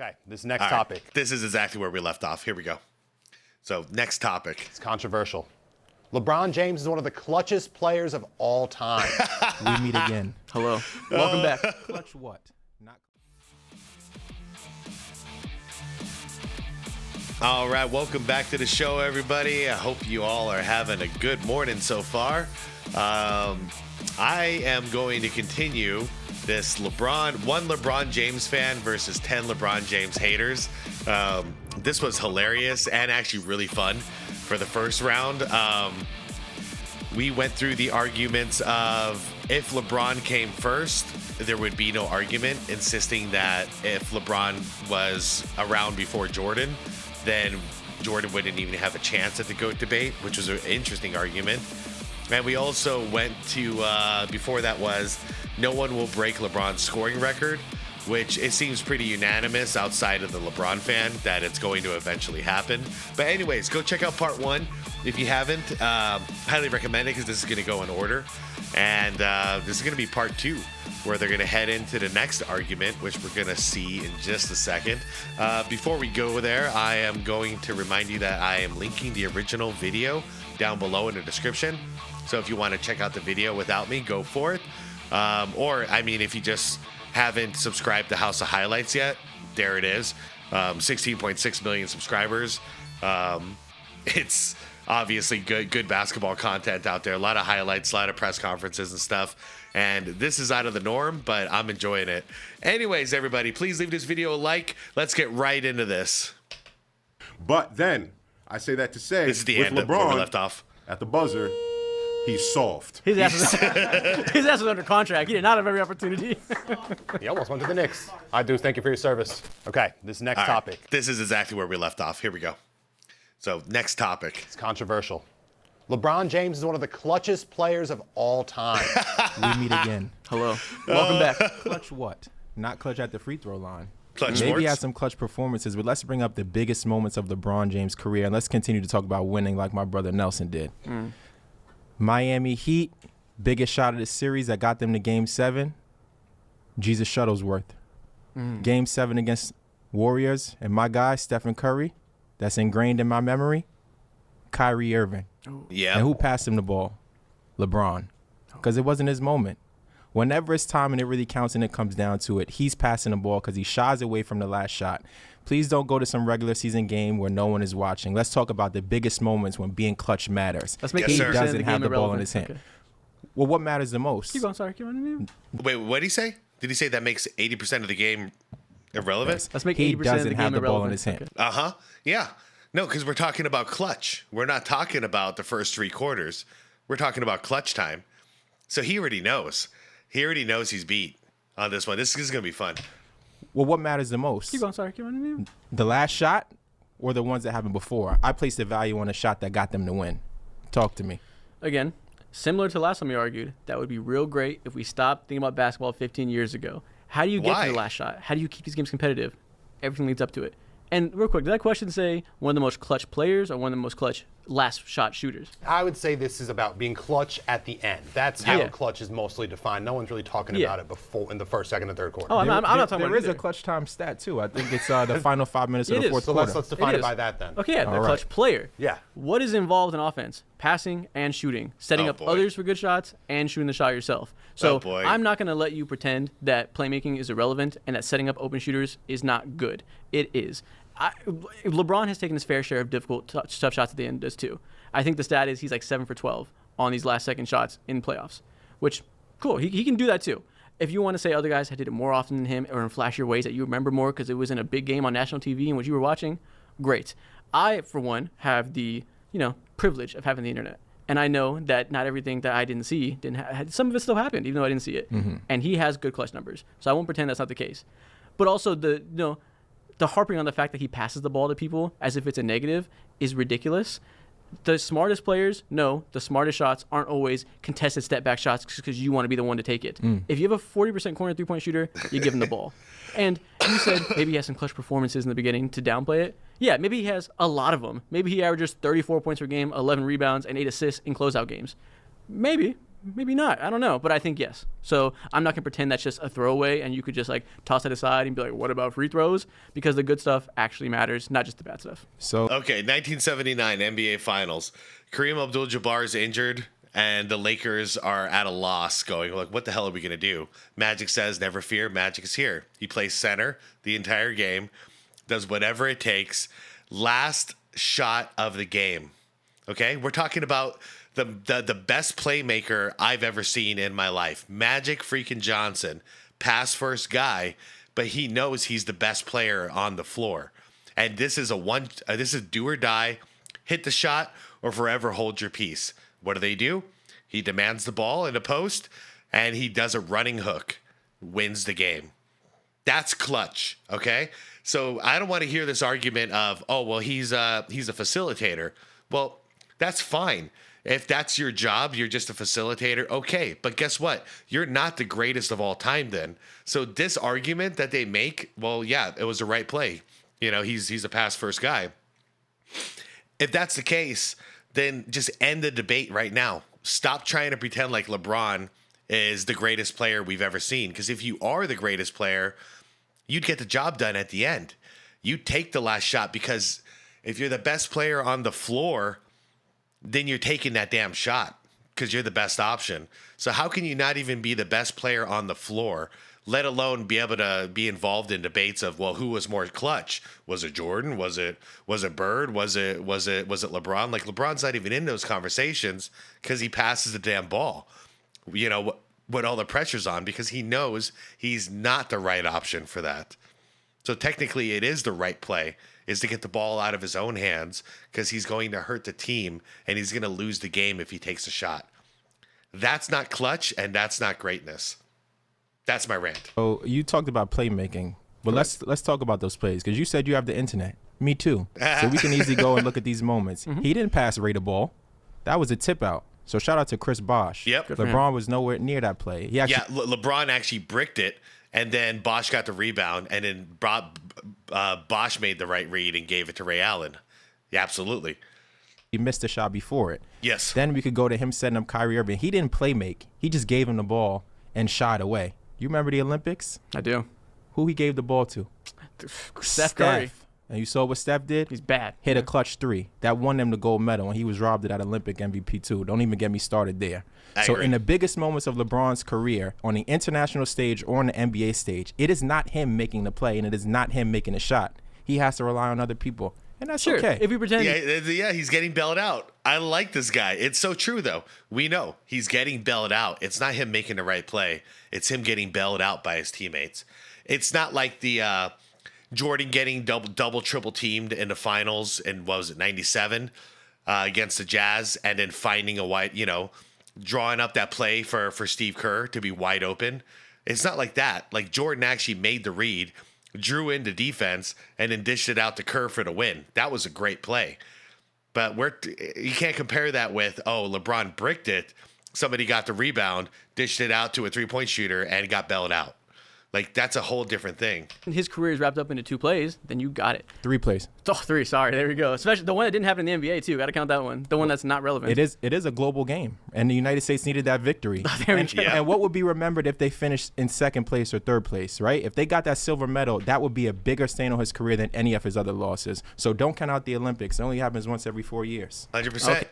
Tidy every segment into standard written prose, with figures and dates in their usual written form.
Okay, this next topic. This is exactly where we left off. Here we go. So, next topic. It's controversial. LeBron James is one of the clutchest players of all time. We meet again. Hello. Welcome back. Clutch what? Not. All right, welcome back to the show, everybody. I hope you all are having a good morning so far. I am going to continue this one LeBron James fan versus 10 LeBron James haters. This was hilarious and actually really fun for the first round. We went through the arguments of if LeBron came first, there would be no argument, insisting that if LeBron was around before Jordan, then Jordan wouldn't even have a chance at the GOAT debate, which was an interesting argument. And we also went to, before that was, no one will break LeBron's scoring record, which it seems pretty unanimous outside of the LeBron fan that it's going to eventually happen. But anyways, go check out part one if you haven't. Highly recommend it because this is going to go in order. And this is going to be part two, where they're going to head into the next argument, which we're going to see in just a second. Before we go there, I am going to remind you that I am linking the original video down below in the description. So if you want to check out the video without me, go for it. Or, I mean, if you just haven't subscribed to House of Highlights yet, there it is. 16.6 million subscribers. It's obviously good basketball content out there. A lot of highlights, a lot of press conferences and stuff. And this is out of the norm, but I'm enjoying it. Anyways, everybody, please leave this video a like. Let's get right into this. But then, I say that to say, This is the with end of where we LeBron left off. at the buzzer, he's soft. His ass was under contract. He did not have every opportunity. He almost went to the Knicks. I do thank you for your service. Okay, this next All right, topic. This is exactly where we left off. Here we go. So, next topic. It's controversial. LeBron James is one of the clutchest players of all time. We meet again. Hello. Welcome back. Clutch what? Not clutch at the free throw line. Clutch Maybe sports. he had some clutch performances, but let's bring up the biggest moments of LeBron James' career, and let's continue to talk about winning like my brother Nelson did. Miami Heat, biggest shot of the series that got them to Game 7, Jesus Shuttlesworth. Game 7 against Warriors, and my guy, Stephen Curry, that's ingrained in my memory, Kyrie Irving. Yeah. And who passed him the ball? LeBron. Because it wasn't his moment. Whenever it's time and it really counts and it comes down to it, he's passing the ball because he shies away from the last shot. Please don't go to some regular season game where no one is watching. Let's talk about the biggest moments when being clutch matters. Let's make Yes, He sir. 80% of doesn't the have game the ball in irrelevant. his hand. Okay. Well, what matters the most? Keep going. Sorry. Keep on. Wait, what did he say? Did he say that makes 80% of the game irrelevant? Let's make He 80% of the doesn't game have the ball in irrelevant. his hand. Okay. Uh-huh. Yeah. No, because we're talking about clutch. We're not talking about the first three quarters. We're talking about clutch time. So he already knows. He already knows he's beat on this one. This is going to be fun. Well, what matters the most? Keep going. Sorry. Keep on. The last shot or the ones that happened before? I placed the value on a shot that got them to win. Talk to me. Again, similar to last time we argued, that would be real great if we stopped thinking about basketball 15 years ago. How do you get Why? to the last shot? How do you keep these games competitive? Everything leads up to it. And real quick, did that question say one of the most clutch players or one of the most clutch last shot shooters? I would say this is about being clutch at the end. That's how Yeah. clutch is mostly defined. No one's really talking Yeah. about it before in the first, second, and third quarter. Oh, I'm not talking There about is it a either. clutch time stat, too. I think it's the final 5 minutes of It the is. fourth So quarter. let's define It it by is. that then. Okay, yeah, the All clutch right. player. Yeah. What is involved in offense? Passing and shooting. Setting Oh, up boy. others for good shots and shooting the shot yourself. So Oh, boy. I'm not going to let you pretend that playmaking is irrelevant and that setting up open shooters is not good. It is. LeBron has taken his fair share of difficult, tough shots at the end, does too. I think the stat is he's like 7 for 12 on these last second shots in playoffs, which, cool, he can do that too. If you want to say other guys did it more often than him or in flashier ways that you remember more because it was in a big game on national TV and what you were watching, great. I, for one, have the privilege of having the internet. And I know that not everything that I didn't see some of it still happened, even though I didn't see it. And he has good clutch numbers, so I won't pretend that's not the case. But also the harping on the fact that he passes the ball to people as if it's a negative is ridiculous. The smartest players know the smartest shots aren't always contested step back shots because you want to be the one to take it. If you have a 40% corner 3-point shooter, you give him the ball. And you said maybe he has some clutch performances in the beginning to downplay it. Yeah, maybe he has a lot of them. Maybe he averages 34 points per game, 11 rebounds, and 8 assists in closeout games. Maybe. Maybe not. I don't know. But I think yes. So I'm not going to pretend that's just a throwaway and you could just like toss it aside and be like, what about free throws? Because the good stuff actually matters, not just the bad stuff. So Okay, 1979 NBA Finals. Kareem Abdul-Jabbar is injured, and the Lakers are at a loss, going like, "What the hell are we gonna do?" Magic says, "Never fear, Magic is here." He plays center the entire game, does whatever it takes. Last shot of the game. Okay, we're talking about the best playmaker I've ever seen in my life. Magic freaking Johnson, pass first guy, but he knows he's the best player on the floor. And this is this is do or die, hit the shot or forever hold your peace. What do? He demands the ball in a post and he does a running hook, wins the game. That's clutch, okay? So I don't want to hear this argument of, oh, well, he's a facilitator. Well, that's fine. If that's your job, you're just a facilitator, okay. But guess what? You're not the greatest of all time then. So this argument that they make, well, yeah, it was the right play. You know, he's a pass first guy. If that's the case, then just end the debate right now. Stop trying to pretend like LeBron is the greatest player we've ever seen. Because if you are the greatest player, you'd get the job done at the end. You take the last shot, because if you're the best player on the floor, then you're taking that damn shot because you're the best option. So how can you not even be the best player on the floor, let alone be able to be involved in debates of, well, who was more clutch? Was it Jordan? Was it Bird? Was it LeBron? Like, LeBron's not even in those conversations because he passes the damn ball. You know what all the pressure's on, because he knows he's not the right option for that. So technically it is the right play, is to get the ball out of his own hands, because he's going to hurt the team and he's going to lose the game if he takes a shot. That's not clutch, and that's not greatness. That's my rant. So you talked about playmaking, but let's talk about those plays, because you said you have the internet. Me too. So we can easily go and look at these moments. He didn't pass Ray the ball. That was a tip out. So shout out to Chris Bosh. Yep. LeBron was nowhere near that play. He actually, LeBron actually bricked it, and then Bosh got the rebound, and then Bosh made the right read and gave it to Ray Allen. Yeah, absolutely. he missed a shot before it. Yes. Then we could go to him setting up Kyrie Irving. He didn't play make. He just gave him the ball and shot away. You remember the Olympics? I do. Who he gave the ball to? Steph Curry. And you saw what Steph did? He's bad. Hit a clutch three. That won them the gold medal, and he was robbed of that Olympic MVP too. Don't even get me started there. So in the biggest moments of LeBron's career, on the international stage or on the NBA stage, it is not him making the play, and it is not him making the shot. He has to rely on other people. And that's okay. If we pretend. Yeah, he's getting bailed out. I like this guy. It's so true, though. We know he's getting bailed out. It's not him making the right play. It's him getting bailed out by his teammates. It's not like the Jordan getting double, triple teamed in the finals in, what was it, 97 against the Jazz, and then finding a wide, drawing up that play for Steve Kerr to be wide open. It's not like that. Like, Jordan actually made the read, drew into defense, and then dished it out to Kerr for the win. That was a great play. But you can't compare that with, LeBron bricked it, somebody got the rebound, dished it out to a three-point shooter, and got bailed out. Like, that's a whole different thing. His career is wrapped up into 2 plays, then you got it. 3 plays. Oh, 3. Sorry, there we go. Especially the one that didn't happen in the NBA too. Got to count that one. The one that's not relevant. It is a global game, and the United States needed that victory. And what would be remembered if they finished in 2nd place or 3rd place, right? If they got that silver medal, that would be a bigger stain on his career than any of his other losses. So don't count out the Olympics. It only happens once every 4 years. 100%.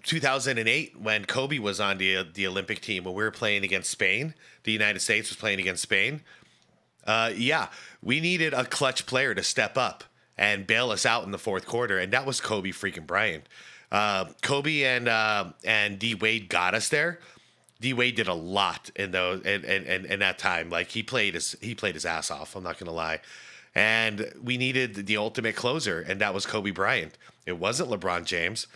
2008, when Kobe was on the Olympic team, when we were playing against Spain, the United States was playing against Spain. We needed a clutch player to step up and bail us out in the 4th quarter, and that was Kobe freaking Bryant. Kobe and D Wade got us there. D Wade did a lot in that time. Like, he played his ass off. I'm not gonna lie, and we needed the ultimate closer, and that was Kobe Bryant. It wasn't LeBron James.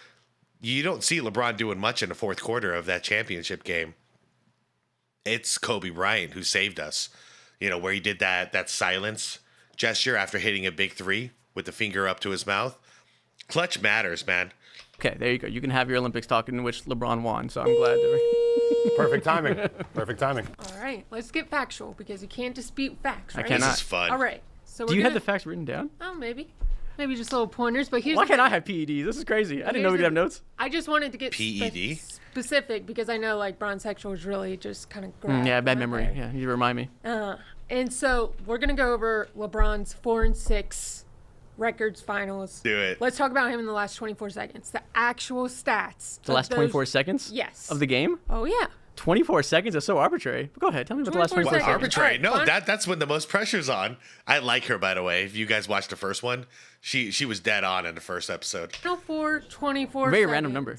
You don't see LeBron doing much in the 4th quarter of that championship game. It's Kobe Bryant who saved us. Where he did that silence gesture after hitting a big 3 with the finger up to his mouth. Clutch matters, man. Okay, there you go. You can have your Olympics talk in which LeBron won, so I'm glad to. Perfect timing. Perfect timing. All right, let's get factual because you can't dispute facts, right? I cannot. This is fun. All right. So Do you have the facts written down? Oh, maybe. maybe just little pointers. But here's Why the can't thing. I have PEDs? This is crazy. I didn't know we Here's could have the- notes. I just wanted to get PED? specific because I know like bronzexual is really just kind of Yeah, bad memory. Yeah, you remind me. And so we're gonna go over LeBron's 4 and 6 records finals. Do it. Let's talk about him in the last 24 seconds. The actual stats. The last 24 seconds? Yes. Of the game? Oh yeah. 24 seconds is so arbitrary. But go ahead. Tell me about the last 24 24 seconds. seconds. Arbitrary. Alright, No, fine. that's when the most pressure's on. I like her, by the way. If you guys watched the first one, she was dead on in the first episode. Final 4, 24 Very seconds. random number.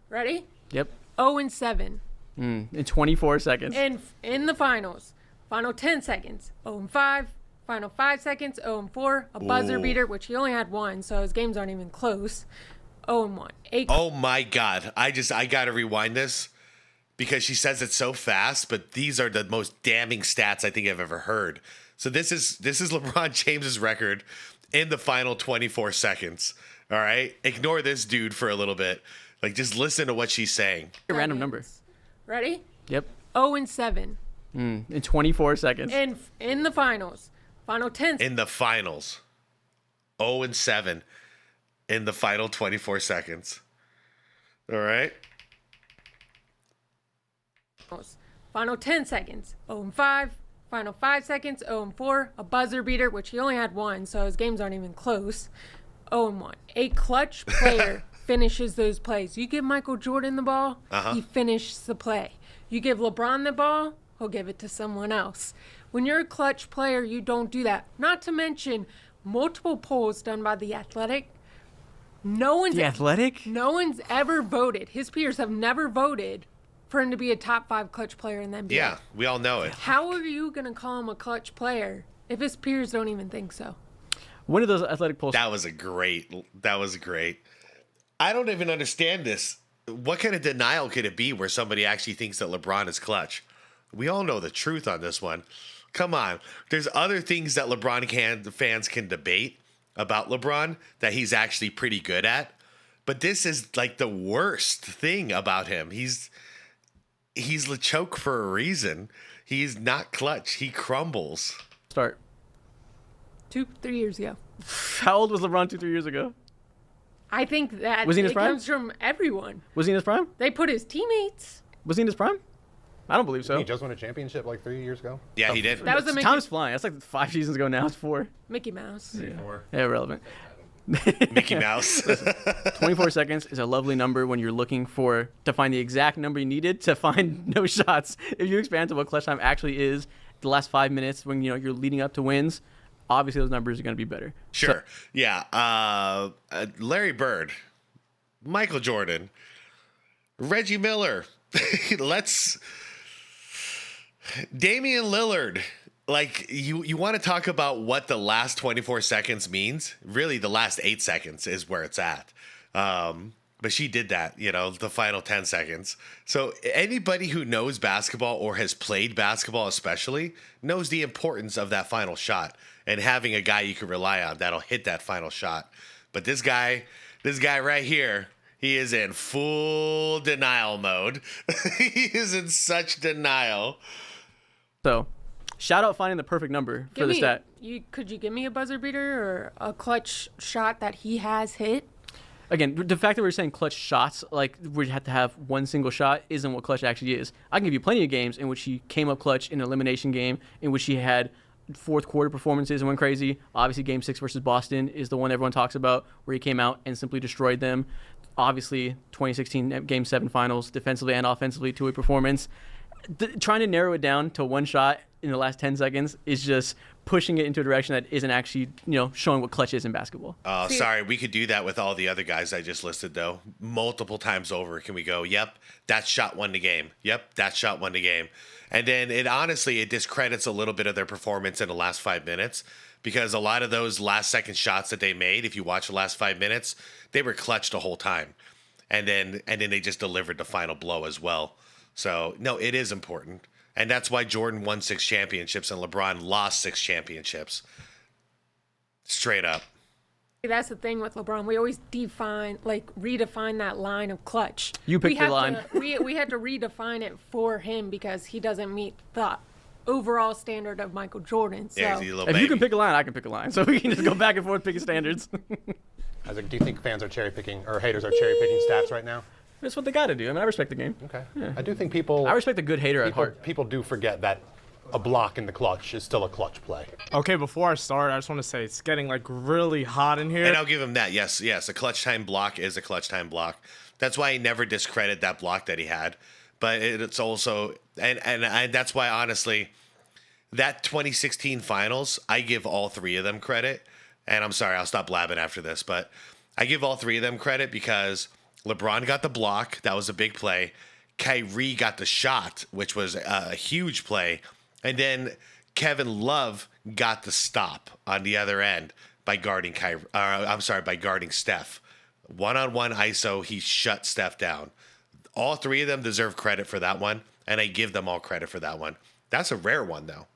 Ready? Yep. 0 and 7. In 24 seconds. And in the finals, final 10 seconds, 0 and 5. Final 5 seconds, 0 and 4. A buzzer Ooh. beater, which he only had one, so his games aren't even close. 0 and 1. 8. Oh my God. I gotta rewind this because she says it so fast, but these are the most damning stats I think I've ever heard. So this is LeBron James's record in the final 24 seconds. All right? Ignore this dude for a little bit. Like, just listen to what she's saying. A random number. Ready? Yep. 0 and 7. In 24 seconds. And in the finals, final 10 In the finals. 0 and 7 in the final 24 seconds. All right? seconds, final 10 seconds, 0 and 5. Final 5 seconds, 0 and 4. A buzzer beater, which he only had one, so his games aren't even close. 0 and 1. A clutch player finishes those plays. You give Michael Jordan the ball, he finishes the play. You give LeBron the ball, he'll give it to someone else. When you're a clutch player, you don't do that. Not to mention multiple polls done by The Athletic. No one's The Athletic? no one's ever voted. His peers have never voted for him to be a top 5 clutch player in the NBA. Yeah, we all know it. How are you going to call him a clutch player if his peers don't even think so? When did those athletic polls? That was great. I don't even understand this. What kind of denial could it be where somebody actually thinks that LeBron is clutch? We all know the truth on this one. Come on. There's other things that fans can debate about LeBron that he's actually pretty good at. But this is like the worst thing about him. He's LeChoke for a reason. He's not clutch. He crumbles. Start. 2-3 years ago. How old was LeBron 2-3 years ago? I think that Was he in his it prime? comes from everyone. Was he in his prime? They put his teammates. Was he in his prime? I don't believe so. He just won a championship like 3 years ago. Yeah, he did. That was the Time's flying. That's like 5 seasons ago now. It's 4. Mickey Mouse. Yeah, irrelevant. Mickey Mouse. 24 seconds is a lovely number when you're looking to find the exact number you needed to find no shots. If you expand to what clutch time actually is, the last 5 minutes when you're leading up to wins, obviously those numbers are going to be better. Sure. Yeah. Larry Bird, Michael Jordan, Reggie Miller. Damian Lillard. Like, you want to talk about what the last 24 seconds means? Really, the last 8 seconds is where it's at. But she did that, the final 10 seconds. So anybody who knows basketball or has played basketball especially knows the importance of that final shot and having a guy you can rely on that'll hit that final shot. But this guy right here, he is in full denial mode. He is in such denial. So, shout out finding the perfect number for the stat. Could you give me a buzzer beater or a clutch shot that he has hit? Again, the fact that we're saying clutch shots, like we have to have one single shot, isn't what clutch actually is. I can give you plenty of games in which he came up clutch in an elimination game, in which he had fourth quarter performances and went crazy. Obviously, Game 6 versus Boston is the one everyone talks about, where he came out and simply destroyed them. Obviously, 2016 Game 7 finals, defensively and offensively, two-way performance. Trying to narrow it down to one shot in the last 10 seconds is just pushing it into a direction that isn't actually, showing what clutch is in basketball. Oh, sorry. We could do that with all the other guys I just listed, though. Multiple times over, can we go, yep, that shot won the game. Yep, that shot won the game. And then it discredits a little bit of their performance in the last 5 minutes, because a lot of those last second shots that they made, if you watch the last 5 minutes, they were clutch the whole time. And then they just delivered the final blow as well. So, no, it is important. And that's why Jordan won 6 championships and LeBron lost 6 championships. Straight up. That's the thing with LeBron. We always redefine that line of clutch. You picked the line. We had to redefine it for him because he doesn't meet the overall standard of Michael Jordan. So Yeah, he's a little If baby. you can pick a line, I can pick a line. So we can just go back and forth picking standards. Do you think fans are cherry picking or haters are cherry picking stats right now? That's what they got to do. I mean, I respect the game. Okay. I do think people. I respect a good hater at heart. People do forget that a block in the clutch is still a clutch play. Okay, before I start, I just want to say it's getting like really hot in here. And I'll give him that. Yes, a clutch time block is a clutch time block. That's why I never discredit that block that he had. But it's also, and that's why, honestly, that 2016 finals, I give all three of them credit. And I'm sorry, I'll stop blabbing after this, but I give all three of them credit because LeBron got the block. That was a big play. Kyrie got the shot, which was a huge play. And then Kevin Love got the stop on the other end by guarding by guarding Steph. One-on-one ISO, he shut Steph down. All three of them deserve credit for that one, and I give them all credit for that one. That's a rare one, though.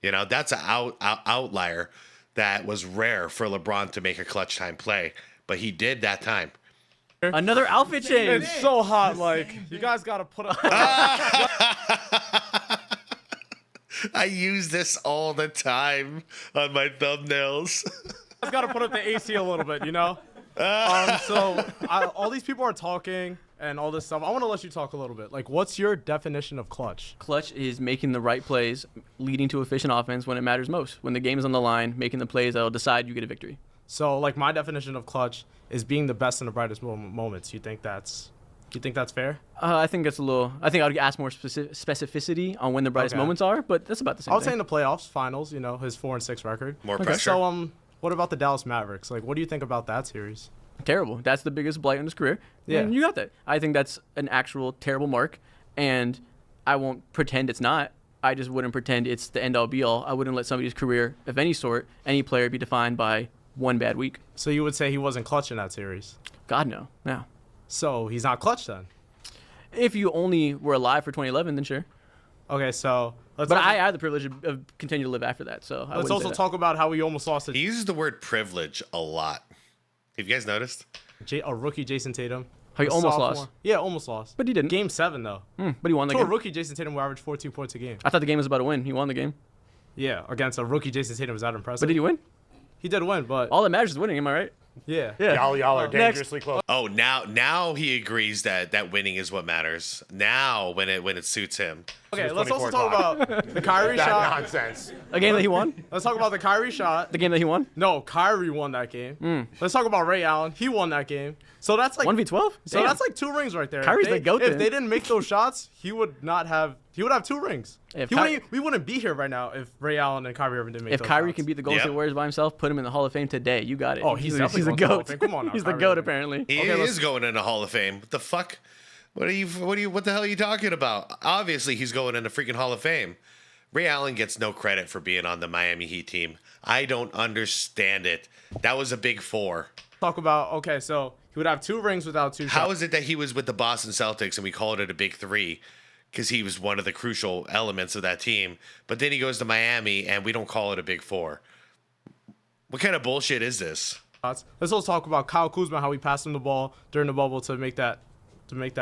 You know, that's an outlier that was rare for LeBron to make a clutch time play, but he did that time. Another outfit change. It's so hot, like you guys gotta put up. I use this all the time on my thumbnails. Guys gotta put up the AC a little bit, you know. All these people are talking and all this stuff. I want to let you talk a little bit. Like, what's your definition of clutch? Clutch is making the right plays, leading to efficient offense when it matters most. When the game is on the line, making the plays that'll decide you get a victory. So, like, my definition of clutch is being the best in the brightest moments. You think that's fair? I think that's a little. I think I would ask more specificity on when the brightest Okay. moments are, but that's about the same I would say thing. in the playoffs, finals. You know, his 4-6 record. More pressure. So, what about the Dallas Mavericks? Like, what do you think about that series? Terrible. That's the biggest blight on his career. Yeah. And you got that. I think that's an actual terrible mark, and I won't pretend it's not. I just wouldn't pretend it's the end-all be-all. I wouldn't let somebody's career of any sort, any player, be defined by one bad week. So you would say he wasn't clutch in that series. God, no. No. So he's not clutch then. If you only were alive for 2011, then sure. Okay, so But I had the privilege of continuing to live after that, so I let's wouldn't say also that. talk about how he almost lost He uses the word privilege a lot. Have you guys noticed? a rookie Jason Tatum. How he A almost sophomore. lost. Yeah, almost lost. But he didn't. Game 7 though. But he won the To a game. rookie Jason Tatum will average 14 points a game. I thought the game was about to win. He won the game. Yeah, against a rookie Jason Tatum was that impressive. But did he win? He did win, but All that matters is winning, am I right? yeah. Yeah. Y'all are Next. dangerously close. Oh, now he agrees that winning is what matters. Now, when it suits him. Okay, It's let's also 24 talk about the Kyrie That shot. nonsense. A game that he won? Let's talk about the Kyrie shot. The game that he won? No, Kyrie won that game. Let's talk about Ray Allen. He won that game. So that's like 1v12? So that's like 2 rings right there. Kyrie's If the GOAT If then. they didn't make those shots, he would have 2 rings. If We wouldn't be here right now if Ray Allen and Kyrie Irving didn't make If those Kyrie shots. can beat the Golden Yep. State Warriors by himself, put him in the Hall of Fame today. You got it. Oh, he's a definitely GOAT. going to the Hall of Fame. Come on now, He's the Kyrie GOAT, Irving. apparently. He Okay, is going into Hall of Fame. What the fuck? What the hell are you talking about? Obviously, he's going in the freaking Hall of Fame. Ray Allen gets no credit for being on the Miami Heat team. I don't understand it. That was a big 4. Talk about, okay, so he would have 2 rings without 2 How shots. is it that he was with the Boston Celtics and we called it a big 3? Because he was one of the crucial elements of that team. But then he goes to Miami and we don't call it a big 4. What kind of bullshit is this? Let's also talk about Kyle Kuzma, how he passed him the ball during the bubble to make that. Let's talk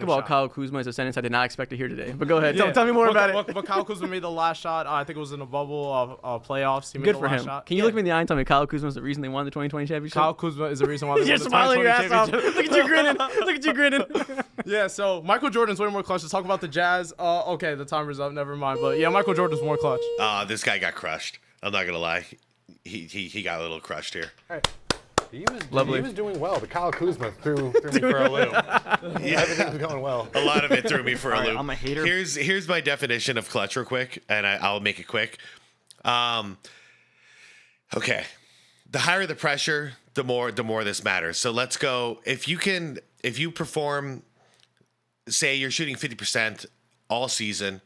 game-winning about shot. Kyle Kuzma's sentence I did not expect to hear today. But go ahead. Yeah. Tell me more But- about but, it. But Kyle Kuzma made the last shot. I think it was in the bubble playoffs. He made Good the for last him. shot. Can you Yeah. look me in the eye and tell me Kyle Kuzma's the reason they won the 2020 championship? Kyle Kuzma is the reason why they You're won the smiling your 2020 ass off. championship. Look at you grinning. Look at you grinning. Yeah, so Michael Jordan's way more clutch. Let's talk about the Jazz. Okay, the timer's up. Never mind. But yeah, Michael Jordan's more clutch. This guy got crushed. I'm not gonna lie. He got a little crushed here. Lovely. He was doing well, but Kyle Kuzma threw me for a loop. Everything was going well. A lot of it threw me for a All right, loop. I'm a hater. Here's my definition of clutch, real quick, and I'll make it quick. Okay, the higher the pressure, the more this matters. So let's go. If you perform, say you're shooting 50% all season,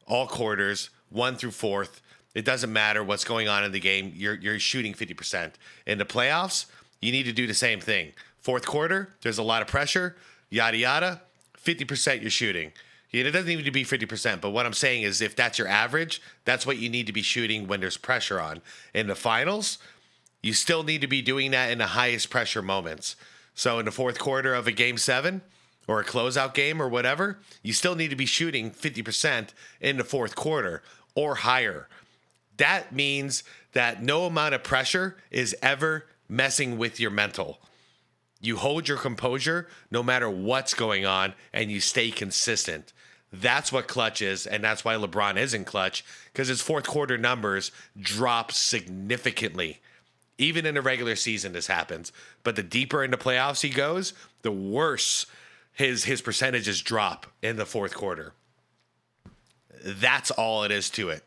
all quarters, 1 through 4th. It doesn't matter what's going on in the game. You're shooting 50%. In the playoffs, you need to do the same thing. 4th quarter, there's a lot of pressure, yada yada. 50% you're shooting. It doesn't need to be 50%, but what I'm saying is if that's your average, that's what you need to be shooting when there's pressure on. In the finals, you still need to be doing that in the highest pressure moments. So in the 4th quarter of a game 7 or a closeout game or whatever, you still need to be shooting 50% in the 4th quarter. or higher. That means that no amount of pressure is ever messing with your mental. You hold your composure no matter what's going on, and you stay consistent. That's what clutch is, and that's why LeBron isn't clutch, because his fourth quarter numbers drop significantly. Even in the regular season, this happens. But the deeper into playoffs he goes, the worse his percentages drop in the fourth quarter. That's all it is to it.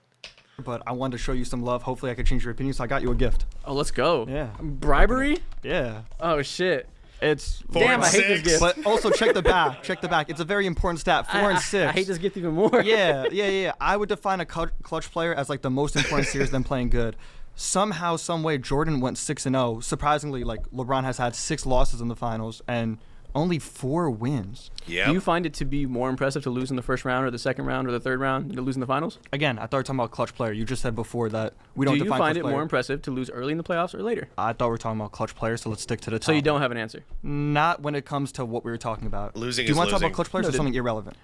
But I wanted to show you some love. Hopefully I could change your opinion, so I got you a gift. Oh, let's go. Yeah. Bribery? Yeah. Oh, shit. It's Damn, I hate this gift. But also check the back. Check the back. It's a very important stat. 4 and 6. I hate this gift even more. Yeah. I would define a clutch player as like the most important series than playing good. Somehow, some way, Jordan went 6-0. Surprisingly, like LeBron has had 6 losses in the finals and only 4 wins. Yeah. Do you find it to be more impressive to lose in the first round or the second round or the third round than to lose in the finals? Again, I thought we were talking about clutch player. You just said before that we don't Do you define find clutch it player. more impressive to lose early in the playoffs or later? I thought we were talking about clutch players, so let's stick to the top. So you don't have an answer. Not when it comes to what we were talking about. Losing Do you is want to talk losing. about clutch players No, or something irrelevant?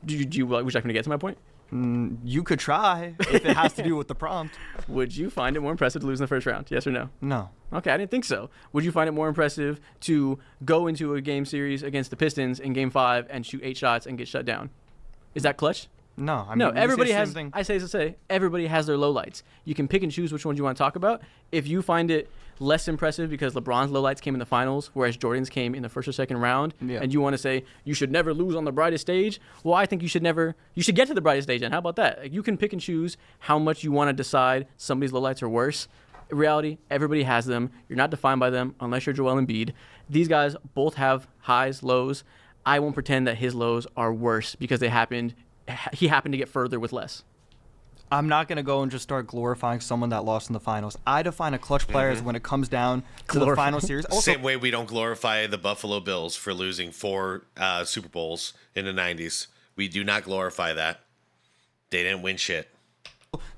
Would you like me to get to my point? You could try if it has to do with the prompt. Would you find it more impressive to lose in the first round? Yes or no? No. Okay, I didn't think so. Would you find it more impressive to go into a game series against the Pistons in Game 5 and shoot 8 shots and get shut down? Is that clutch? No. I mean, No, we say everybody the same has. thing. I say to say everybody has their lowlights. You can pick and choose which ones you want to talk about. If you find it less impressive because LeBron's lowlights came in the finals, whereas Jordan's came in the first or second round, Yeah. and you want to say you should never lose on the brightest stage, well, I think you should get to the brightest stage. And how about that? Like, you can pick and choose how much you want to decide somebody's lowlights are worse. In reality, everybody has them. You're not defined by them unless you're Joel Embiid. These guys both have highs, lows. I won't pretend that his lows are worse because he happened to get further with less. I'm not going to go and just start glorifying someone that lost in the finals. I define a clutch player as when it comes down to the final series. Also, Same way we don't glorify the Buffalo Bills for losing 4 Super Bowls in the 90s. We do not glorify that. They didn't win shit.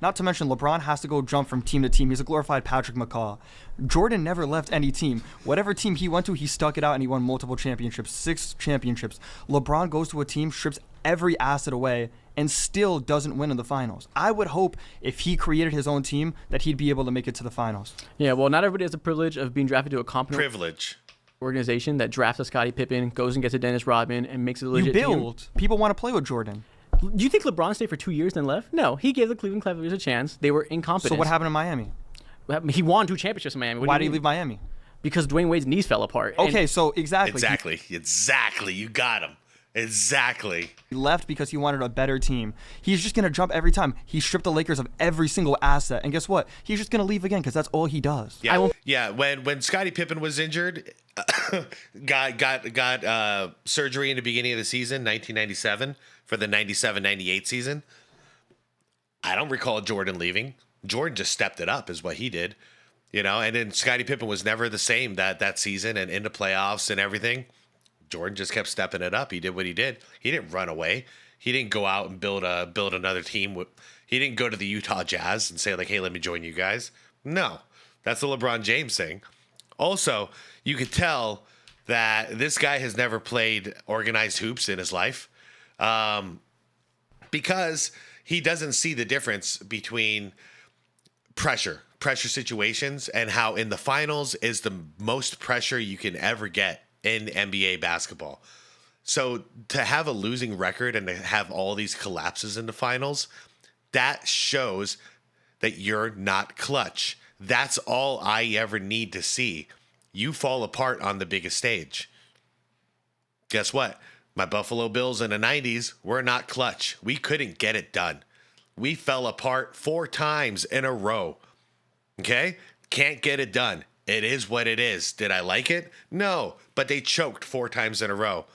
not to mention LeBron has to go jump from team to team. He's a glorified Patrick McCaw. Jordan never left any team. Whatever team he went to, he stuck it out and he won multiple championships, 6 championships. LeBron goes to a team, strips every asset away, and still doesn't win in the finals. I would hope if he created his own team that he'd be able to make it to the finals. Yeah, well, not everybody has the privilege of being drafted to a competent organization that drafts a Scottie Pippen, goes and gets a Dennis Rodman, and makes it a legit You build. People want to play with Jordan. Do you think LeBron stayed for 2 years then left? No, he gave the Cleveland Cavaliers a chance. They were incompetent. So what happened in Miami? He won 2 championships in Miami. Why did he leave Miami? Because Dwayne Wade's knees fell apart. Okay, so exactly. Exactly. You got him. Exactly. He left because he wanted a better team. He's just going to jump every time. He stripped the Lakers of every single asset. And guess what? He's just going to leave again because that's all he does. Yeah. When Scottie Pippen was injured, got surgery in the beginning of the season, 1997, for the 97-98 season. I don't recall Jordan leaving. Jordan just stepped it up is what he did. You know, and then Scottie Pippen was never the same that season and in the playoffs and everything. Jordan just kept stepping it up. He did what he did. He didn't run away. He didn't go out and build another team. He didn't go to the Utah Jazz and say, like, hey, let me join you guys. No, that's the LeBron James thing. Also, you could tell that this guy has never played organized hoops in his life because he doesn't see the difference between pressure situations and how in the finals is the most pressure you can ever get in NBA basketball. So to have a losing record and to have all these collapses in the finals, that shows that you're not clutch. That's all I ever need to see. You fall apart on the biggest stage. Guess what? My Buffalo Bills in the 90s were not clutch. We couldn't get it done. We fell apart 4 times in a row. Okay? Can't get it done. It is what it is. Did I like it? No, but they choked 4 times in a row.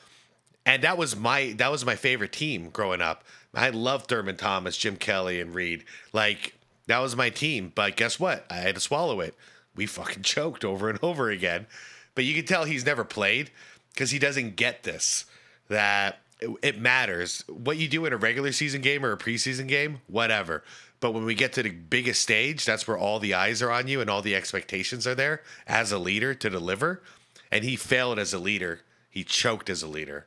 And that was my favorite team growing up. I loved Thurman Thomas, Jim Kelly, and Reed. Like, that was my team. But guess what? I had to swallow it. We fucking choked over and over again. But you can tell he's never played because he doesn't get this, that it matters. What you do in a regular season game or a preseason game, whatever. But when we get to the biggest stage, that's where all the eyes are on you and all the expectations are there as a leader to deliver. And he failed as a leader. He choked as a leader.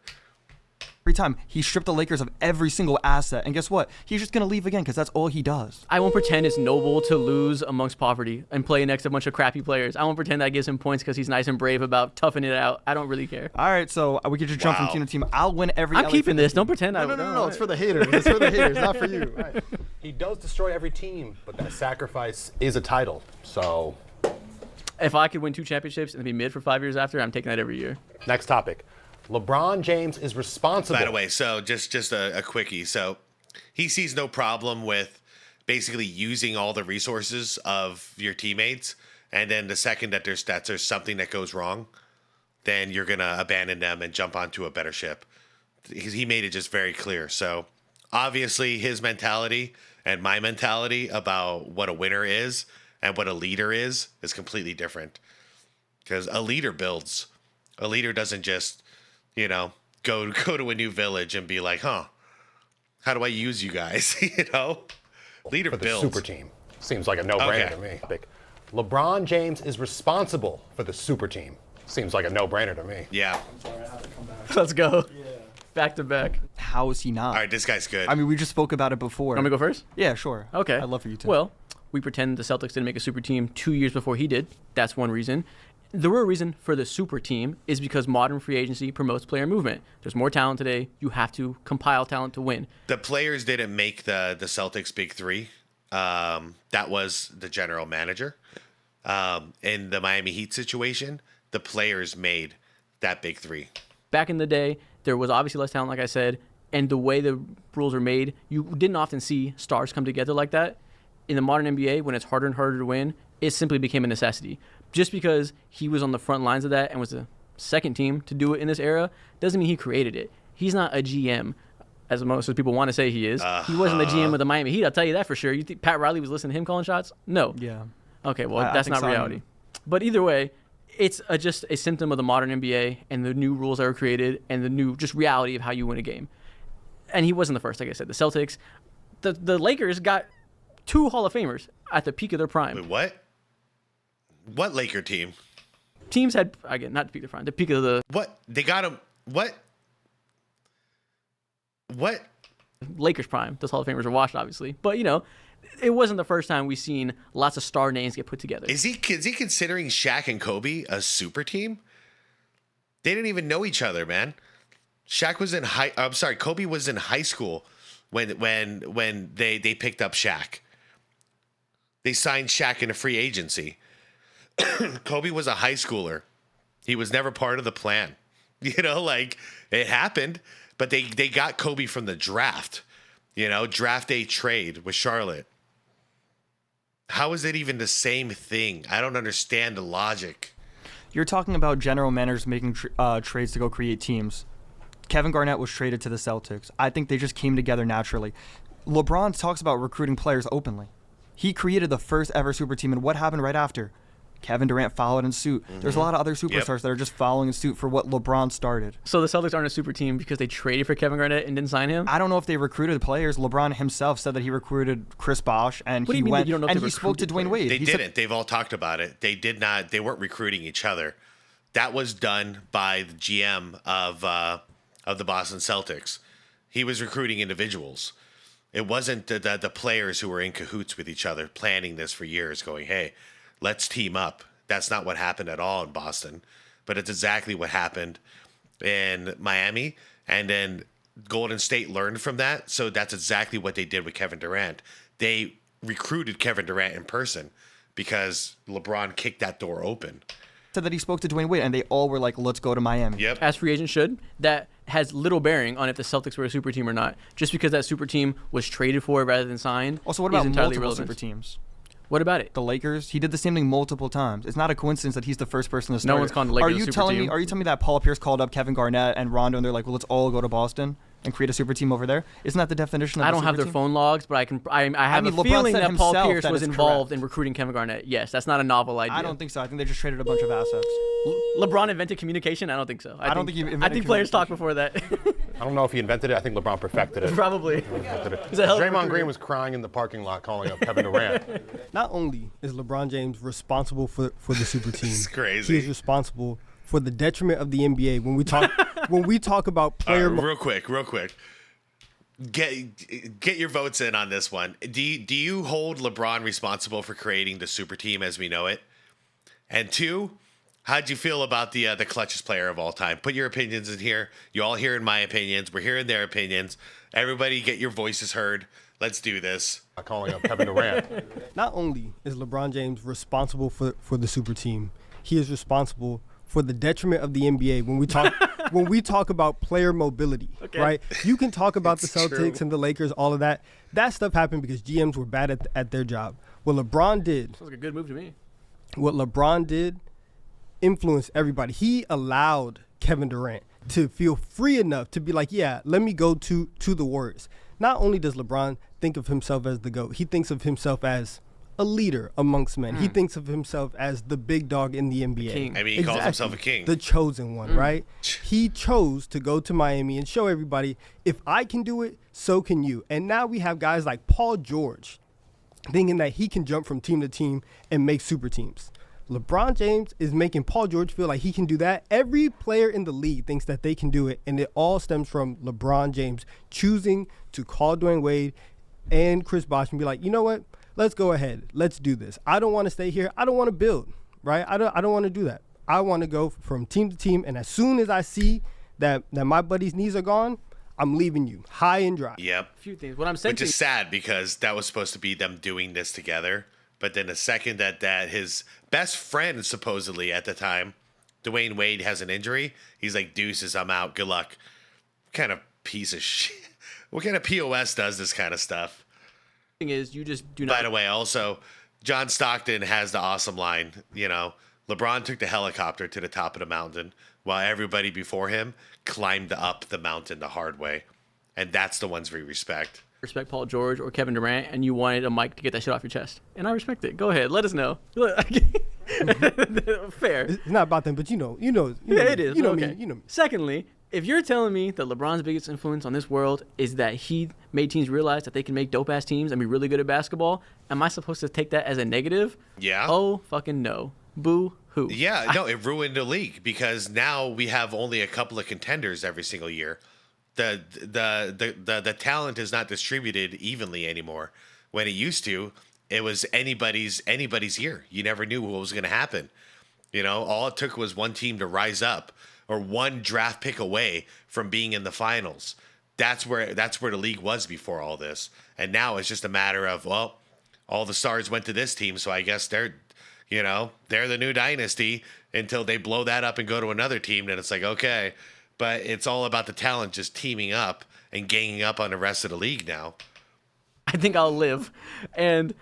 every time. He stripped the Lakers of every single asset. And guess what? He's just going to leave again because that's all he does. I won't pretend it's noble to lose amongst poverty and play next to a bunch of crappy players. I won't pretend that gives him points because he's nice and brave about toughing it out. I don't really care. All right, so we could just jump from team to team. I'll win every I'm LA keeping Fitness this. Don't team. pretend I don't. No, it's for the haters. It's for the haters, not for you. Right. He does destroy every team, but that sacrifice is a title. So, If I could win 2 championships and be mid for 5 years after, I'm taking that every year. next topic. LeBron James is responsible. By the way, so just a quickie. So he sees no problem with basically using all the resources of your teammates, and then the second that there's something that goes wrong, then you're gonna abandon them and jump onto a better ship. He made it just very clear. So obviously his mentality and my mentality about what a winner is and what a leader is completely different. Because a leader builds. A leader doesn't just, go to a new village and be like, how do I use you guys? Leader for the builds. super team. Seems like a no-brainer Okay. to me. LeBron James is responsible for the super team. Seems like a no-brainer to me. Yeah. Let's go. Back to back. How is he not? All right, this guy's good. I mean, we just spoke about it before. Want me to go first? Yeah, sure. Okay. I'd love for you to. Well, we pretend the Celtics didn't make a super team 2 years before he did. That's one reason. The real reason for the super team is because modern free agency promotes player movement. There's more talent today. You have to compile talent to win. The players didn't make the Celtics big three. That was the general manager. In the Miami Heat situation, the players made that big three. Back in the day, there was obviously less talent, like I said, and the way the rules are made, you didn't often see stars come together like that. In the modern NBA, when it's harder and harder to win, it simply became a necessity. Just because he was on the front lines of that and was the second team to do it in this era doesn't mean he created it. He's not a GM, as most people want to say he is. He wasn't the GM of the Miami Heat, I'll tell you that for sure. You think Pat Riley was listening to him calling shots? No. Yeah. Okay, well, I that's think not so. reality. But either way, it's just a symptom of the modern NBA and the new rules that were created and the new just reality of how you win a game. And he wasn't the first, like I said. The Celtics, the Lakers got 2 Hall of Famers at the peak of their prime. Wait, what? What Laker team? Teams had, again, not the peak of their prime, the peak of the What? They got him. What? What? Lakers prime. Those Hall of Famers are washed, obviously. But, it wasn't the first time we've seen lots of star names get put together. Is he considering Shaq and Kobe a super team? They didn't even know each other, man. Kobe was in high school when they picked up Shaq. They signed Shaq in a free agency. Kobe was a high schooler. He was never part of the plan. It happened, but they got Kobe from the draft. Draft day trade with Charlotte. How is it even the same thing? I don't understand the logic. You're talking about general managers making trades to go create teams. Kevin Garnett was traded to the Celtics. I think they just came together naturally. LeBron talks about recruiting players openly. He created the first ever super team, and what happened right after? Kevin Durant followed in suit. There's a lot of other superstars that are just following in suit for what LeBron started. So the Celtics aren't a super team because they traded for Kevin Garnett and didn't sign him? I don't know if they recruited players. LeBron himself said that he recruited Chris Bosh, and What do he you mean that went you don't know if and they he spoke to recruited Dwayne Wade. They He said- didn't. They've all talked about it. They did not. They weren't recruiting each other. That was done by the GM of the Boston Celtics. He was recruiting individuals. It wasn't the players who were in cahoots with each other, planning this for years, going, hey, let's team up. That's not what happened at all in Boston. But it's exactly what happened in Miami. And then Golden State learned from that. So that's exactly what they did with Kevin Durant. They recruited Kevin Durant in person because LeBron kicked that door open. said that he spoke to Dwayne Wade, and they all were like, let's go to Miami. Yep. As free agents should. That has little bearing on if the Celtics were a super team or not. Just because that super team was traded for rather than signed. Also, what is about entirely multiple irrelevant. super teams? What about it? The Lakers, he did the same thing multiple times. It's not a coincidence that he's the first person to start. No one's calling the Lakers a super team. Are you telling me that Paul Pierce called up Kevin Garnett and Rondo, and they're like, well, let's all go to Boston and create a super team over there? Isn't that the definition of I a don't have super their team? phone logs, but I have mean, a LeBron feeling said that Paul himself Pierce that was it's involved correct. in recruiting Kevin Garnett. Yes, that's not a novel idea. I don't think so. I think they just traded a bunch of assets. LeBron invented communication? I don't think so. I don't think he I invented think players talked before that. I don't know if he invented it. I think LeBron perfected it. Probably. Perfected it. He's a hell of a Draymond recruiter. Green was crying in the parking lot calling up Kevin Durant. Not only is LeBron James responsible for the super team, It's crazy. he is responsible for the detriment of the NBA. When we talk about player, real quick. Get your votes in on this one. Do you hold LeBron responsible for creating the super team as we know it? And 2, how'd you feel about the clutchest player of all time? Put your opinions in here. You all hearing my opinions. We're hearing their opinions. Everybody get your voices heard. Let's do this. Calling up Kevin Durant. not only is LeBron James responsible for the super team, he is responsible for the detriment of the NBA when we talk about player mobility, right? You can talk about the Celtics and the Lakers, all of that. That stuff happened because GMs were bad at their job. What LeBron did, Sounds like a good move to me. what LeBron did influenced everybody. He allowed Kevin Durant to feel free enough to be like, yeah, let me go to the Warriors. Not only does LeBron think of himself as the GOAT, he thinks of himself as a leader amongst men. He thinks of himself as the big dog in the NBA. King. I mean, he calls himself a king. The chosen one, right? He chose to go to Miami and show everybody, if I can do it, so can you. And now we have guys like Paul George thinking that he can jump from team to team and make super teams. LeBron James is making Paul George feel like he can do that. Every player in the league thinks that they can do it, and it all stems from LeBron James choosing to call Dwayne Wade and Chris Bosh and be like, you know what? Let's go ahead. Let's do this. I don't want to stay here. I don't want to build, right? I don't want to do that. I want to go from team to team, and as soon as I see that my buddy's knees are gone, I'm leaving you high and dry. Yep. A few things. What I'm saying Which is sad because that was supposed to be them doing this together. But then the second that his best friend, supposedly at the time, Dwayne Wade, has an injury, he's like, deuces, I'm out. Good luck. What kind of piece of shit? What kind of POS does this kind of stuff? is you just do not. By the way, also, John Stockton has the awesome line, LeBron took the helicopter to the top of the mountain while everybody before him climbed up the mountain the hard way. And that's the ones we respect. Respect Paul George or Kevin Durant, and you wanted a mic to get that shit off your chest. And I respect it. Go ahead. Let us know. Fair. It's not about them, but you know. Yeah, it is. You know okay. me. You know me. Secondly, if you're telling me that LeBron's biggest influence on this world is that he made teams realize that they can make dope-ass teams and be really good at basketball, am I supposed to take that as a negative? Yeah. Oh, fucking no. Boo-hoo. Yeah, no, it ruined the league because now we have only a couple of contenders every single year. The talent is not distributed evenly anymore. When it used to, it was anybody's year. You never knew what was going to happen. All it took was one team to rise up or one draft pick away from being in the finals. That's where the league was before all this. And now it's just a matter of, well, all the stars went to this team, so I guess they're the new dynasty until they blow that up and go to another team. Then it's like, okay. But it's all about the talent just teaming up and ganging up on the rest of the league now. I think I'll live. And,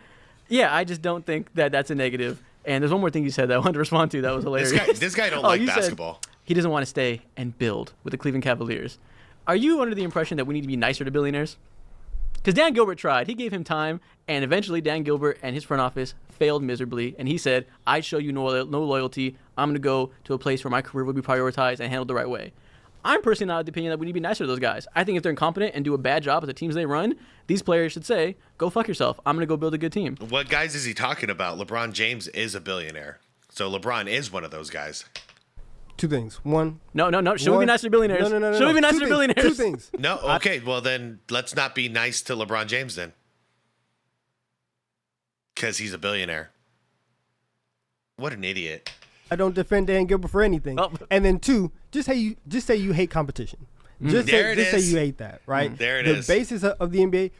yeah, I just don't think that that's a negative. And there's one more thing you said that I wanted to respond to that was hilarious. This guy don't like you basketball. Said he doesn't want to stay and build with the Cleveland Cavaliers. Are you under the impression that we need to be nicer to billionaires? Because Dan Gilbert tried. He gave him time, and eventually Dan Gilbert and his front office failed miserably. And he said, I'd show you no loyalty. I'm going to go to a place where my career will be prioritized and handled the right way. I'm personally not of the opinion that we need to be nicer to those guys. I think if they're incompetent and do a bad job at the teams they run, these players should say, go fuck yourself. I'm going to go build a good team. What guys is he talking about? LeBron James is a billionaire. So LeBron is one of those guys. Two things. One. No. Should we be nicer to billionaires? No. Should we be nicer to billionaires? Two things. No, okay. Well, then let's not be nice to LeBron James then. Because he's a billionaire. What an idiot. I don't defend Dan Gilbert for anything. Oh. And then 2, just say you hate competition. Just say you hate that, right? There it the is. The basis of the NBA,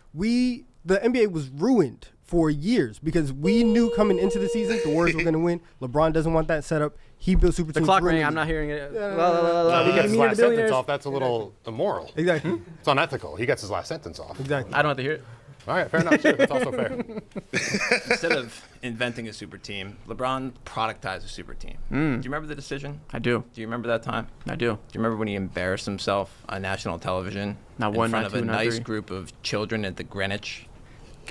the NBA was ruined for years because we knew coming into the season the Warriors were going to win. LeBron doesn't want that setup. He built super The teams. clock rang. I'm not hearing it. He gets his last sentence off. That's a little immoral. Exactly. It's unethical. He gets his last sentence off. Exactly. I don't have to hear it. All right, fair enough. Sure, that's also fair. Instead of inventing a super team, LeBron productized a super team. Do you remember the decision? I do. Do you remember that time? I do. Do you remember when he embarrassed himself on national television Not in one, front not of two, a not nice three. group of children at the Greenwich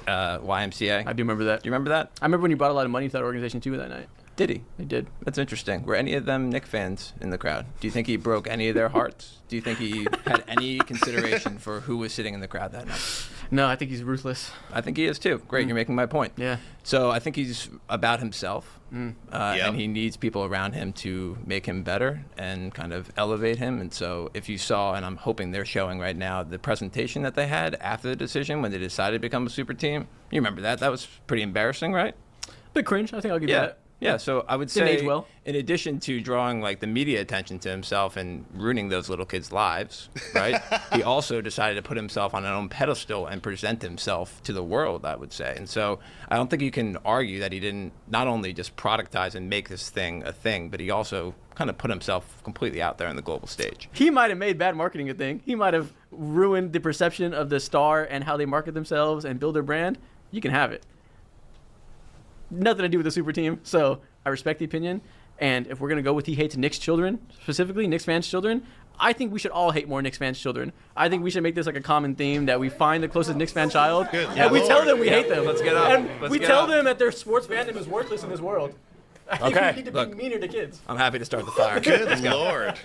YMCA? I do remember that. Do you remember that? I remember when you brought a lot of money to that organization too that night. Did he? They did. That's interesting. Were any of them Knicks fans in the crowd? Do you think he broke any of their hearts? Do you think he had any consideration for who was sitting in the crowd that night? No, I think he's ruthless. I think he is too. Great, you're making my point. Yeah. So I think he's about himself, Yep. and he needs people around him to make him better and kind of elevate him. And so if you saw, and I'm hoping they're showing right now, the presentation that they had after the decision when they decided to become a super team, you remember that? That was pretty embarrassing, right? Bit cringe. I think I'll give you Yeah. that. Yeah, so I would Didn't say, age well. in addition to drawing like the media attention to himself and ruining those little kids' lives, right? He also decided to put himself on an own pedestal and present himself to the world, I would say. And so I don't think you can argue that he didn't not only just productize and make this thing a thing, but he also kind of put himself completely out there on the global stage. He might have made bad marketing a thing. He might have ruined the perception of the star and how they market themselves and build their brand. You can have it. Nothing to do with the super team. So I respect the opinion. And if we're going to go with he hates Knicks children, specifically Knicks fans' children, I think we should all hate more Knicks fans' children. I think we should make this like a common theme that we find the closest Knicks fan child and we tell them we hate them. Let's get up. And we tell them that their sports fandom is worthless in this world. I think we need to be meaner to kids. I'm happy to start the fire. Good Lord.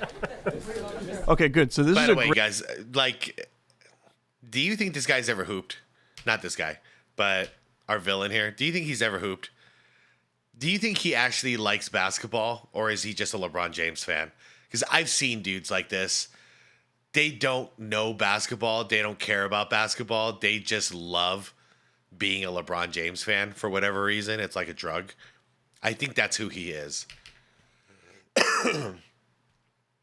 Okay, good. So this By is the a way, great. guys, like, do you think this guy's ever hooped? Not this guy, but our villain here. Do you think he's ever hooped? Do you think he actually likes basketball, or is he just a LeBron James fan? Because I've seen dudes like this. They don't know basketball. They don't care about basketball. They just love being a LeBron James fan for whatever reason. It's like a drug. I think that's who he is.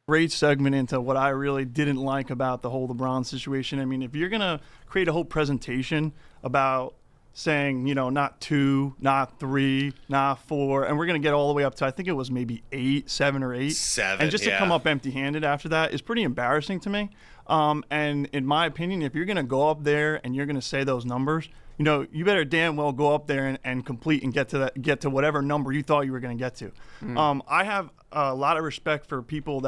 Great segment into what I really didn't like about the whole LeBron situation. I mean, if you're going to create a whole presentation about saying, you know, not 2, not 3, not 4, and we're going to get all the way up to, I think it was maybe 8, 7 or 8. 7, and just to come up empty-handed after that is pretty embarrassing to me. And in my opinion, if you're going to go up there and you're going to say those numbers, you know, you better damn well go up there and complete and get to whatever number you thought you were going to get to. I have a lot of respect for people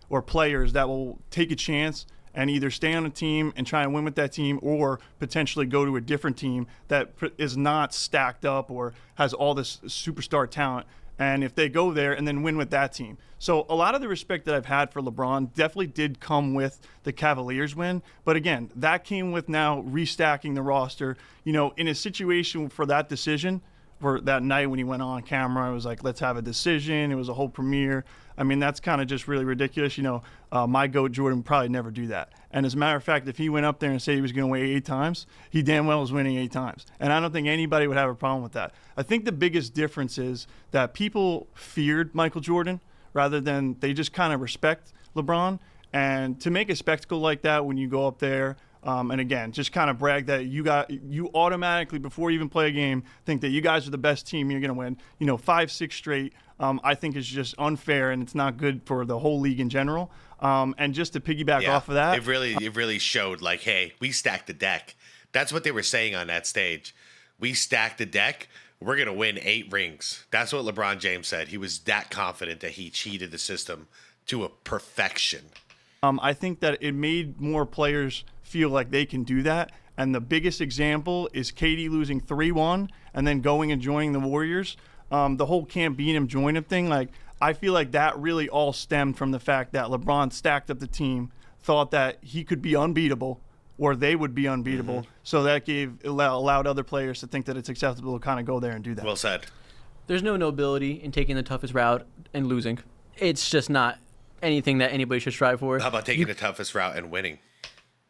or players that will take a chance and either stay on a team and try and win with that team, or potentially go to a different team that is not stacked up or has all this superstar talent. And if they go there and then win with that team. So a lot of the respect that I've had for LeBron definitely did come with the Cavaliers win. But again, that came with now restacking the roster. You know, in a situation for that decision, for that night when he went on camera, it was like, let's have a decision. It was a whole premiere. I mean, that's kind of just really ridiculous. You know, my GOAT Jordan would probably never do that. And as a matter of fact, if he went up there and said he was going to win 8 times, he damn well was winning 8 times. And I don't think anybody would have a problem with that. I think the biggest difference is that people feared Michael Jordan rather than they just kind of respect LeBron. And to make a spectacle like that when you go up there, and again, just kind of brag that you automatically, before you even play a game, think that you guys are the best team, you're going to win, you know, 5, 6 straight, I think is just unfair, and it's not good for the whole league in general. And just to piggyback off of that, it really showed like, hey, we stacked the deck. That's what they were saying on that stage. We stacked the deck. We're going to win 8 rings. That's what LeBron James said. He was that confident that he cheated the system to a perfection. I think that it made more players feel like they can do that. And the biggest example is KD losing 3-1 and then going and joining the Warriors. The whole can't beat him, join him thing, like, I feel like that really all stemmed from the fact that LeBron stacked up the team, thought that he could be unbeatable or they would be unbeatable. Mm-hmm. So that allowed other players to think that it's acceptable to kind of go there and do that. Well said. There's no nobility in taking the toughest route and losing. It's just not anything that anybody should strive for. How about taking the toughest route and winning?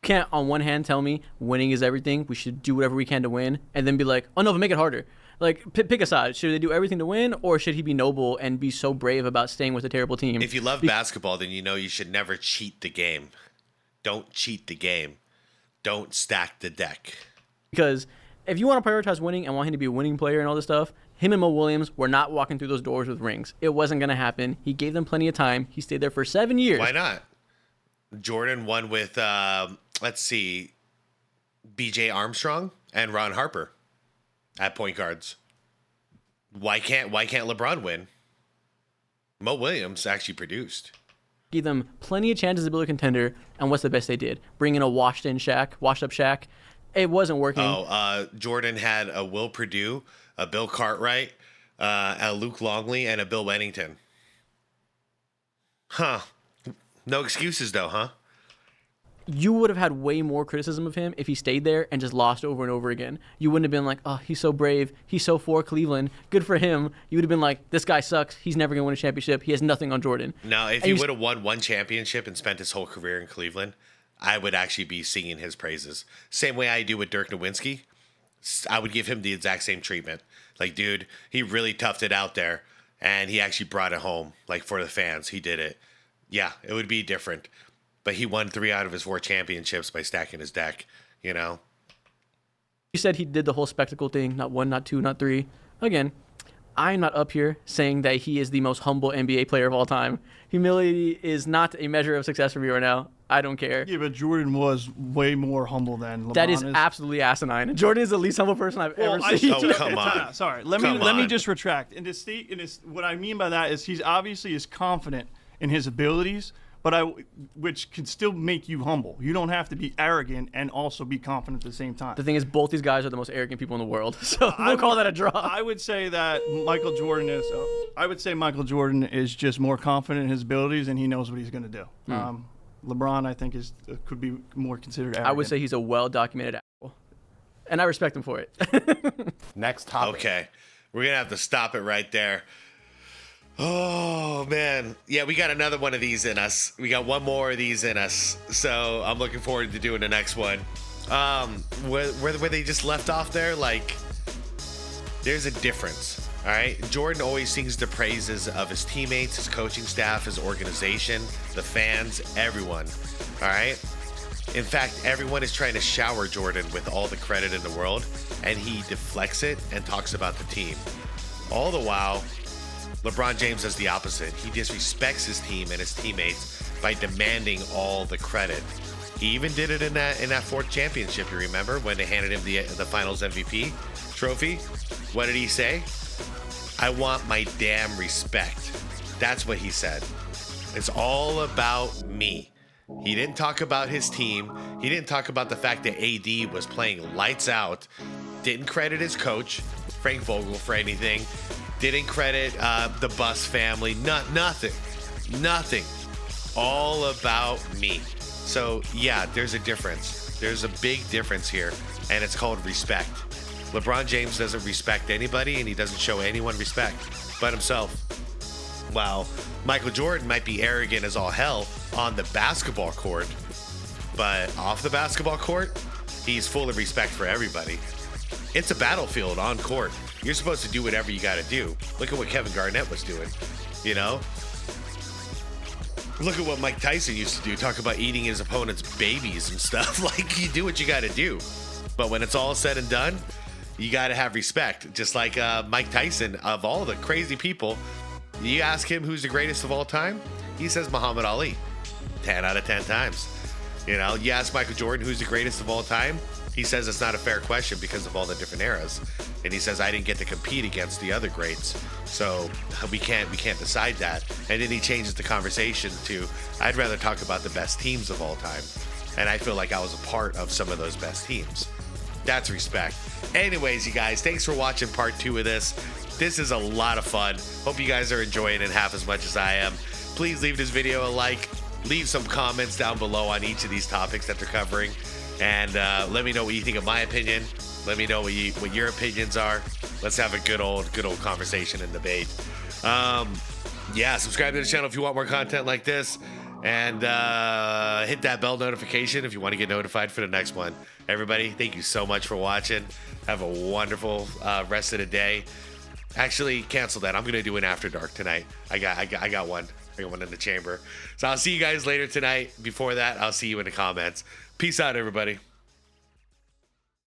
You can't, on one hand, tell me winning is everything. We should do whatever we can to win, and then be like, oh no, but make it harder. Like, pick a side. Should they do everything to win, or should he be noble and be so brave about staying with a terrible team? If you love basketball, then you know you should never cheat the game. Don't cheat the game. Don't stack the deck. Because if you want to prioritize winning and want him to be a winning player and all this stuff, him and Mo Williams were not walking through those doors with rings. It wasn't going to happen. He gave them plenty of time. He stayed there for 7 years. Why not? Jordan won with, let's see, B.J. Armstrong and Ron Harper at point guards. Why can't LeBron win? Mo Williams actually produced. Gave them plenty of chances to build a contender, and what's the best they did? Bring in a washed up Shaq. It wasn't working. Jordan had a Will Perdue, a Bill Cartwright, a Luke Longley, and a Bill Wennington. Huh. No excuses, though, huh? You would have had way more criticism of him if he stayed there and just lost over and over again. You wouldn't have been like, oh, he's so brave. He's so for Cleveland. Good for him. You would have been like, this guy sucks. He's never going to win a championship. He has nothing on Jordan. No, if he would have won one championship and spent his whole career in Cleveland, I would actually be singing his praises. Same way I do with Dirk Nowitzki. I would give him the exact same treatment. Like, dude, he really toughed it out there, and he actually brought it home. Like, for the fans, he did it. Yeah, it would be different. But he won 3 out of his 4 championships by stacking his deck, you know? You said he did the whole spectacle thing, not 1, not 2, not 3. Again, I'm not up here saying that he is the most humble NBA player of all time. Humility is not a measure of success for me right now. I don't care. Yeah, but Jordan was way more humble than LeBron That is absolutely asinine. Jordan is the least humble person I've ever seen. Oh, come on. Sorry, let me just retract. And what I mean by that is he's obviously is confident in his abilities, which can still make you humble. You don't have to be arrogant and also be confident at the same time. The thing is, both these guys are the most arrogant people in the world, so we'll call that a draw. I would say that Michael Jordan is. I would say Michael Jordan is just more confident in his abilities and he knows what he's going to do. LeBron, I think, could be more considered arrogant. I would say he's a well-documented asshole, and I respect him for it. Next topic. Okay, we're gonna have to stop it right there. Oh, man. Yeah, we got another one of these in us. We got one more of these in us. So I'm looking forward to doing the next one. Where they just left off there, like, there's a difference, all right? Jordan always sings the praises of his teammates, his coaching staff, his organization, the fans, everyone, all right? In fact, everyone is trying to shower Jordan with all the credit in the world, and he deflects it and talks about the team. All the while, LeBron James does the opposite. He disrespects his team and his teammates by demanding all the credit. He even did it in that 4th championship, you remember, when they handed him the Finals MVP trophy. What did he say? I want my damn respect. That's what he said. It's all about me. He didn't talk about his team. He didn't talk about the fact that AD was playing lights out. Didn't credit his coach, Frank Vogel, for anything. Didn't credit the Bus family. Nothing. All about me. So, yeah, there's a difference. There's a big difference here, and it's called respect. LeBron James doesn't respect anybody, and he doesn't show anyone respect but himself. While Michael Jordan might be arrogant as all hell on the basketball court, but off the basketball court, he's full of respect for everybody. It's a battlefield on court. You're supposed to do whatever you got to do. Look at what Kevin Garnett was doing, you know? Look at what Mike Tyson used to do, talk about eating his opponent's babies and stuff. Like, you do what you got to do. But when it's all said and done, you got to have respect. Just like Mike Tyson, of all the crazy people, you ask him who's the greatest of all time, he says Muhammad Ali. 10 out of 10 times. You know, you ask Michael Jordan who's the greatest of all time, he says it's not a fair question because of all the different eras. And he says, I didn't get to compete against the other greats. So we can't decide that. And then he changes the conversation to, I'd rather talk about the best teams of all time. And I feel like I was a part of some of those best teams. That's respect. Anyways, you guys, thanks for watching part 2 of this. This is a lot of fun. Hope you guys are enjoying it half as much as I am. Please leave this video a like. Leave some comments down below on each of these topics that they're covering. And let me know what you think of my opinion. Let me know what your opinions are. Let's have a good old conversation and debate. Yeah, subscribe to the channel if you want more content like this. And hit that bell notification if you want to get notified for the next one. Everybody, thank you so much for watching. Have a wonderful rest of the day. Actually, cancel that. I'm going to do an After Dark tonight. I got one. I got one in the chamber. So I'll see you guys later tonight. Before that, I'll see you in the comments. Peace out, everybody.